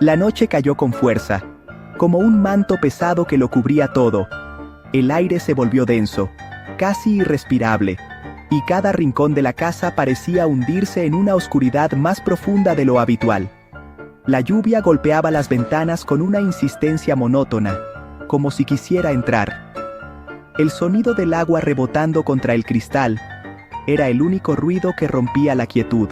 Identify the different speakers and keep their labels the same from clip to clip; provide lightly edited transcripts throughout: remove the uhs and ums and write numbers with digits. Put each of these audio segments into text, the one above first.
Speaker 1: La noche cayó con fuerza, como un manto pesado que lo cubría todo. El aire se volvió denso, casi irrespirable, y cada rincón de la casa parecía hundirse en una oscuridad más profunda de lo habitual. La lluvia golpeaba las ventanas con una insistencia monótona, como si quisiera entrar. El sonido del agua rebotando contra el cristal era el único ruido que rompía la quietud.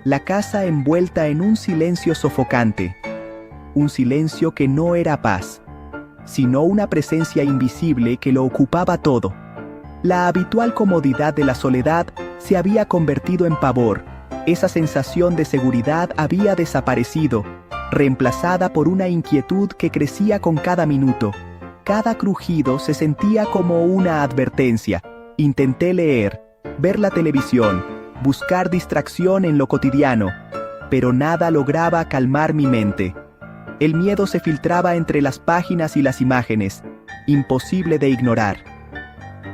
Speaker 1: La casa envuelta en un silencio sofocante, un silencio que no era paz, sino una presencia invisible que lo ocupaba todo. La habitual comodidad de la soledad se había convertido en pavor. Esa sensación de seguridad había desaparecido, reemplazada por una inquietud que crecía con cada minuto. Cada crujido se sentía como una advertencia. Intenté leer, ver la televisión, buscar distracción en lo cotidiano, pero nada lograba calmar mi mente. El miedo se filtraba entre las páginas y las imágenes, imposible de ignorar.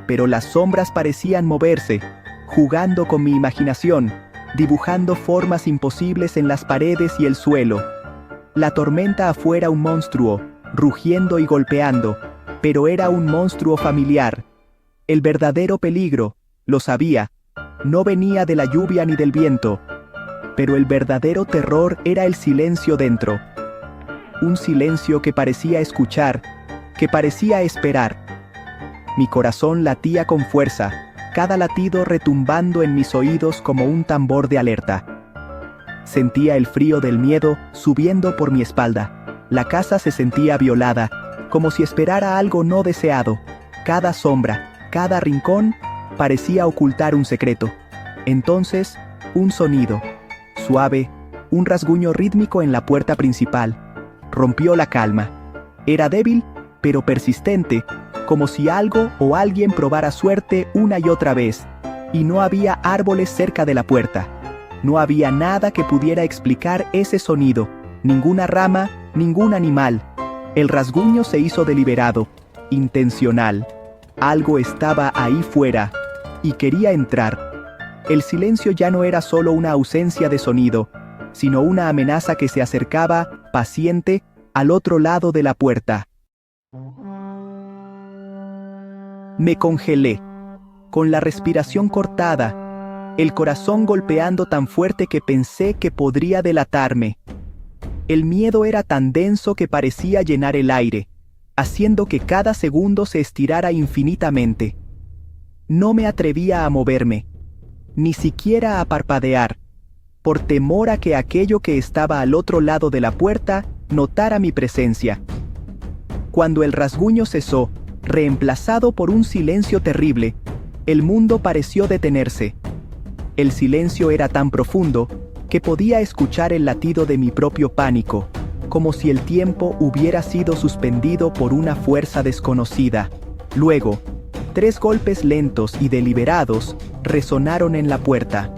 Speaker 1: Pero las sombras parecían moverse, jugando con mi imaginación, dibujando formas imposibles en las paredes y el suelo. La tormenta afuera un monstruo, rugiendo y golpeando, pero era un monstruo familiar. El verdadero peligro, lo sabía, no venía de la lluvia ni del viento, pero el verdadero terror era el silencio dentro. Un silencio que parecía escuchar, que parecía esperar. Mi corazón latía con fuerza, cada latido retumbando en mis oídos como un tambor de alerta. Sentía el frío del miedo subiendo por mi espalda. La casa se sentía violada, como si esperara algo no deseado. Cada sombra, cada rincón, parecía ocultar un secreto. Entonces, un sonido, suave, un rasguño rítmico en la puerta principal, rompió la calma. Era débil, pero persistente, como si algo o alguien probara suerte una y otra vez, y no había árboles cerca de la puerta. No había nada que pudiera explicar ese sonido, ninguna rama, ningún animal. El rasguño se hizo deliberado, intencional. Algo estaba ahí fuera, y quería entrar. El silencio ya no era solo una ausencia de sonido, sino una amenaza que se acercaba, paciente, al otro lado de la puerta. Me congelé, con la respiración cortada, el corazón golpeando tan fuerte que pensé que podría delatarme. El miedo era tan denso que parecía llenar el aire, haciendo que cada segundo se estirara infinitamente. No me atrevía a moverme, ni siquiera a parpadear, por temor a que aquello que estaba al otro lado de la puerta notara mi presencia. Cuando el rasguño cesó, reemplazado por un silencio terrible, el mundo pareció detenerse. El silencio era tan profundo que podía escuchar el latido de mi propio pánico, como si el tiempo hubiera sido suspendido por una fuerza desconocida. Luego, 3 golpes lentos y deliberados resonaron en la puerta,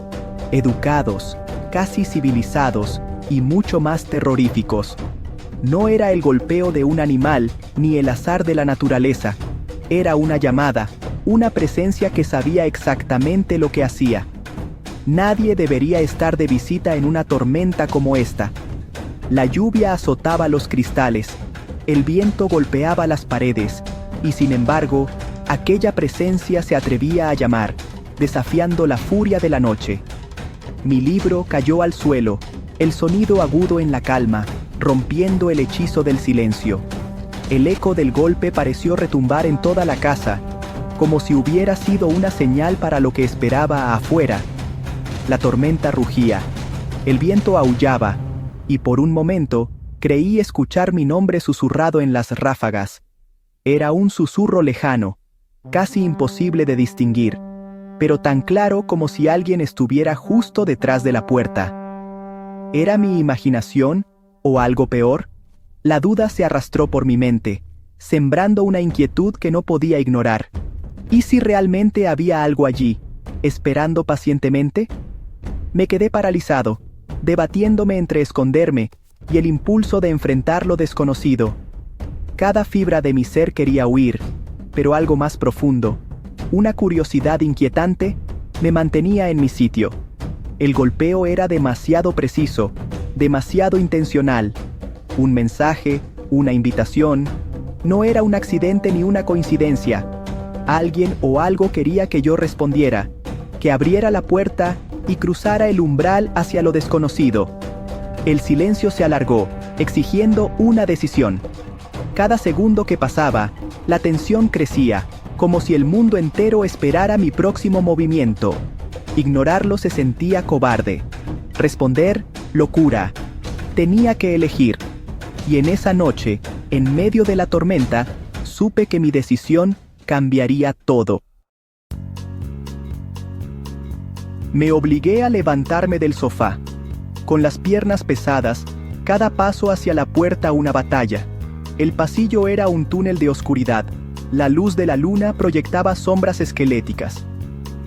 Speaker 1: educados, casi civilizados y mucho más terroríficos. No era el golpeo de un animal ni el azar de la naturaleza. Era una llamada, una presencia que sabía exactamente lo que hacía. Nadie debería estar de visita en una tormenta como esta. La lluvia azotaba los cristales, el viento golpeaba las paredes, y sin embargo, aquella presencia se atrevía a llamar, desafiando la furia de la noche. Mi libro cayó al suelo, el sonido agudo en la calma, rompiendo el hechizo del silencio. El eco del golpe pareció retumbar en toda la casa, como si hubiera sido una señal para lo que esperaba afuera. La tormenta rugía, el viento aullaba, y por un momento creí escuchar mi nombre susurrado en las ráfagas. Era un susurro lejano, casi imposible de distinguir, pero tan claro como si alguien estuviera justo detrás de la puerta. ¿Era mi imaginación o algo peor? La duda se arrastró por mi mente, sembrando una inquietud que no podía ignorar. ¿Y si realmente había algo allí, esperando pacientemente? Me quedé paralizado, debatiéndome entre esconderme y el impulso de enfrentar lo desconocido. Cada fibra de mi ser quería huir, pero algo más profundo, una curiosidad inquietante, me mantenía en mi sitio. El golpeo era demasiado preciso, demasiado intencional. Un mensaje, una invitación. No era un accidente ni una coincidencia. Alguien o algo quería que yo respondiera, que abriera la puerta y cruzara el umbral hacia lo desconocido. El silencio se alargó, exigiendo una decisión. Cada segundo que pasaba, la tensión crecía, como si el mundo entero esperara mi próximo movimiento. Ignorarlo se sentía cobarde. Responder, locura. Tenía que elegir. Y en esa noche, en medio de la tormenta, supe que mi decisión cambiaría todo. Me obligué a levantarme del sofá. Con las piernas pesadas, cada paso hacia la puerta una batalla. El pasillo era un túnel de oscuridad. La luz de la luna proyectaba sombras esqueléticas.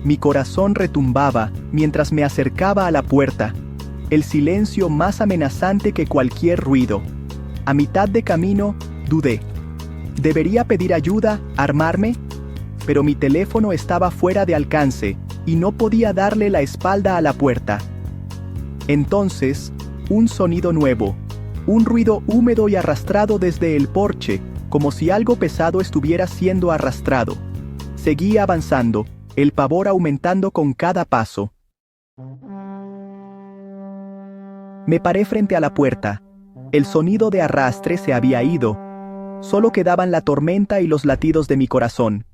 Speaker 1: Mi corazón retumbaba mientras me acercaba a la puerta. El silencio más amenazante que cualquier ruido. A mitad de camino, dudé. ¿Debería pedir ayuda, armarme? Pero mi teléfono estaba fuera de alcance y no podía darle la espalda a la puerta. Entonces, un sonido nuevo, un ruido húmedo y arrastrado desde el porche, como si algo pesado estuviera siendo arrastrado. Seguí avanzando, el pavor aumentando con cada paso. Me paré frente a la puerta. El sonido de arrastre se había ido. Solo quedaban la tormenta y los latidos de mi corazón.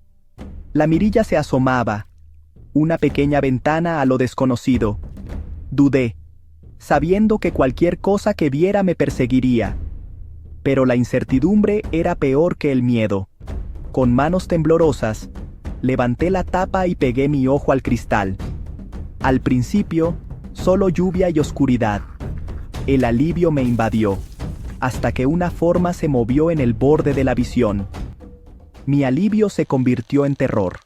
Speaker 1: La mirilla se asomaba. Una pequeña ventana a lo desconocido. Dudé, sabiendo que cualquier cosa que viera me perseguiría. Pero la incertidumbre era peor que el miedo. Con manos temblorosas, levanté la tapa y pegué mi ojo al cristal. Al principio, solo lluvia y oscuridad. El alivio me invadió, hasta que una forma se movió en el borde de la visión. Mi alivio se convirtió en terror.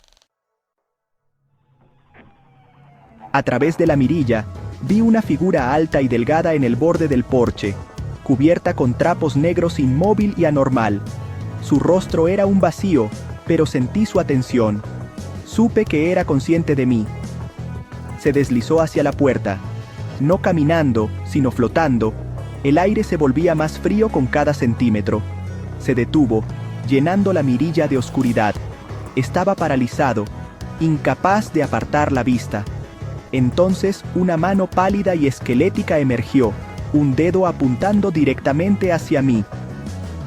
Speaker 1: A través de la mirilla, vi una figura alta y delgada en el borde del porche, cubierta con trapos negros, inmóvil y anormal. Su rostro era un vacío, pero sentí su atención. Supe que era consciente de mí. Se deslizó hacia la puerta. No caminando, sino flotando, el aire se volvía más frío con cada centímetro. Se detuvo, llenando la mirilla de oscuridad. Estaba paralizado, incapaz de apartar la vista. Entonces una mano pálida y esquelética emergió, un dedo apuntando directamente hacia mí.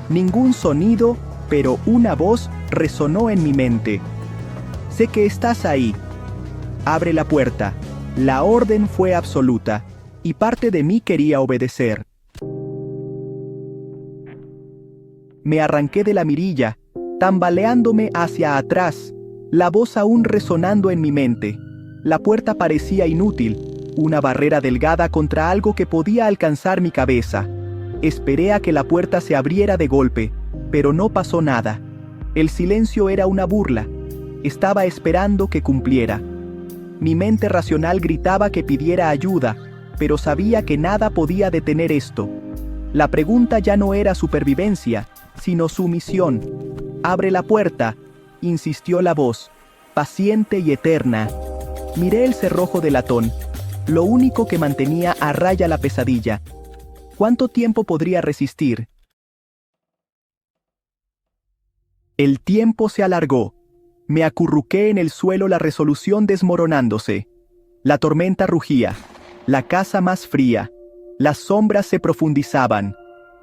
Speaker 1: Ningún sonido, pero una voz resonó en mi mente. Sé que estás ahí. Abre la puerta. La orden fue absoluta, y parte de mí quería obedecer. Me arranqué de la mirilla, tambaleándome hacia atrás, la voz aún resonando en mi mente. La puerta parecía inútil, una barrera delgada contra algo que podía alcanzar mi cabeza. Esperé a que la puerta se abriera de golpe, pero no pasó nada. El silencio era una burla. Estaba esperando que cumpliera. Mi mente racional gritaba que pidiera ayuda, pero sabía que nada podía detener esto. La pregunta ya no era supervivencia, sino sumisión. «Abre la puerta», insistió la voz, paciente y eterna. Miré el cerrojo de latón, lo único que mantenía a raya la pesadilla. ¿Cuánto tiempo podría resistir? El tiempo se alargó. Me acurruqué en el suelo, la resolución desmoronándose. La tormenta rugía, la casa más fría, las sombras se profundizaban.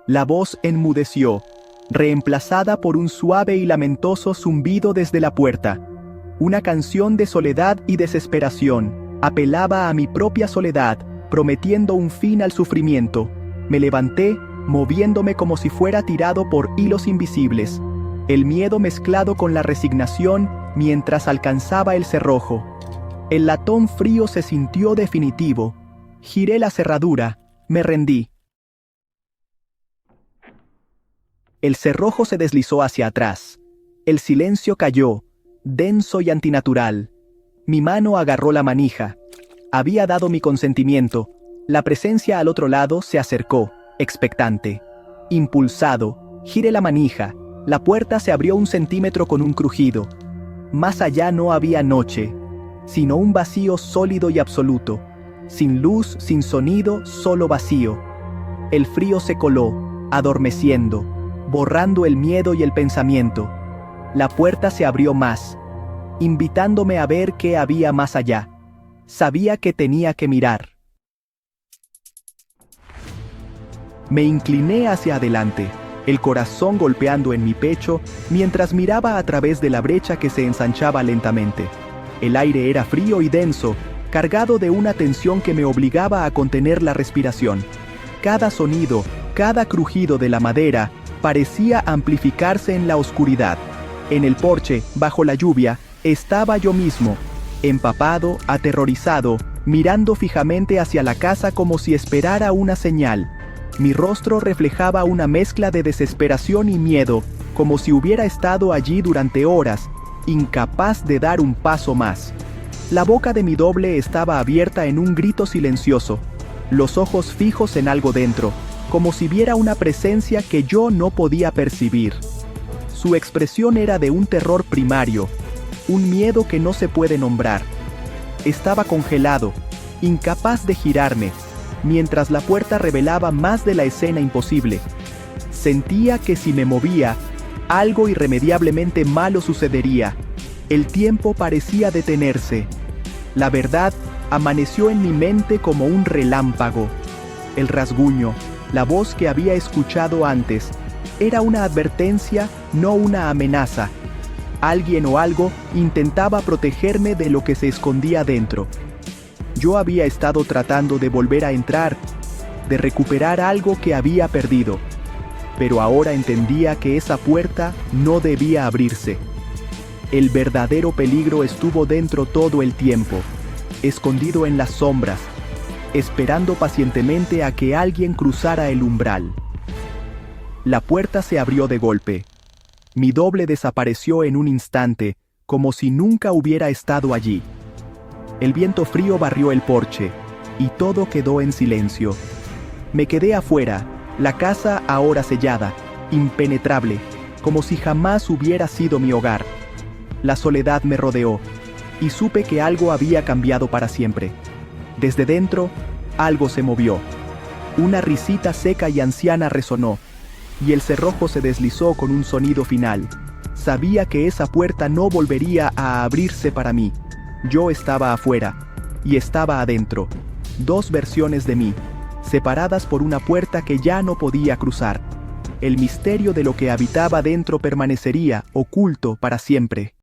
Speaker 1: La voz enmudeció, reemplazada por un suave y lamentoso zumbido desde la puerta. Una canción de soledad y desesperación. Apelaba a mi propia soledad, prometiendo un fin al sufrimiento. Me levanté, moviéndome como si fuera tirado por hilos invisibles. El miedo mezclado con la resignación mientras alcanzaba el cerrojo. El latón frío se sintió definitivo. Giré la cerradura, me rendí. El cerrojo se deslizó hacia atrás. El silencio cayó, denso y antinatural. Mi mano agarró la manija. Había dado mi consentimiento. La presencia al otro lado se acercó, expectante. Impulsado, giré la manija. La puerta se abrió 1 centímetro con un crujido. Más allá no había noche, sino un vacío sólido y absoluto. Sin luz, sin sonido, solo vacío. El frío se coló, adormeciendo, borrando el miedo y el pensamiento. La puerta se abrió más, invitándome a ver qué había más allá. Sabía que tenía que mirar. Me incliné hacia adelante, el corazón golpeando en mi pecho mientras miraba a través de la brecha que se ensanchaba lentamente. El aire era frío y denso, cargado de una tensión que me obligaba a contener la respiración. Cada sonido, cada crujido de la madera, parecía amplificarse en la oscuridad. En el porche, bajo la lluvia, estaba yo mismo, empapado, aterrorizado, mirando fijamente hacia la casa como si esperara una señal. Mi rostro reflejaba una mezcla de desesperación y miedo, como si hubiera estado allí durante horas, incapaz de dar un paso más. La boca de mi doble estaba abierta en un grito silencioso, los ojos fijos en algo dentro, como si viera una presencia que yo no podía percibir. Su expresión era de un terror primario, un miedo que no se puede nombrar. Estaba congelado, incapaz de girarme, mientras la puerta revelaba más de la escena imposible. Sentía que si me movía, algo irremediablemente malo sucedería. El tiempo parecía detenerse. La verdad amaneció en mi mente como un relámpago. El rasguño, la voz que había escuchado antes, era una advertencia, no una amenaza. Alguien o algo intentaba protegerme de lo que se escondía dentro. Yo había estado tratando de volver a entrar, de recuperar algo que había perdido. Pero ahora entendía que esa puerta no debía abrirse. El verdadero peligro estuvo dentro todo el tiempo, escondido en las sombras, esperando pacientemente a que alguien cruzara el umbral. La puerta se abrió de golpe. Mi doble desapareció en un instante, como si nunca hubiera estado allí. El viento frío barrió el porche, y todo quedó en silencio. Me quedé afuera, la casa ahora sellada, impenetrable, como si jamás hubiera sido mi hogar. La soledad me rodeó, y supe que algo había cambiado para siempre. Desde dentro, algo se movió. Una risita seca y anciana resonó, y el cerrojo se deslizó con un sonido final. Sabía que esa puerta no volvería a abrirse para mí. Yo estaba afuera, y estaba adentro. Dos versiones de mí, separadas por una puerta que ya no podía cruzar. El misterio de lo que habitaba dentro permanecería oculto para siempre.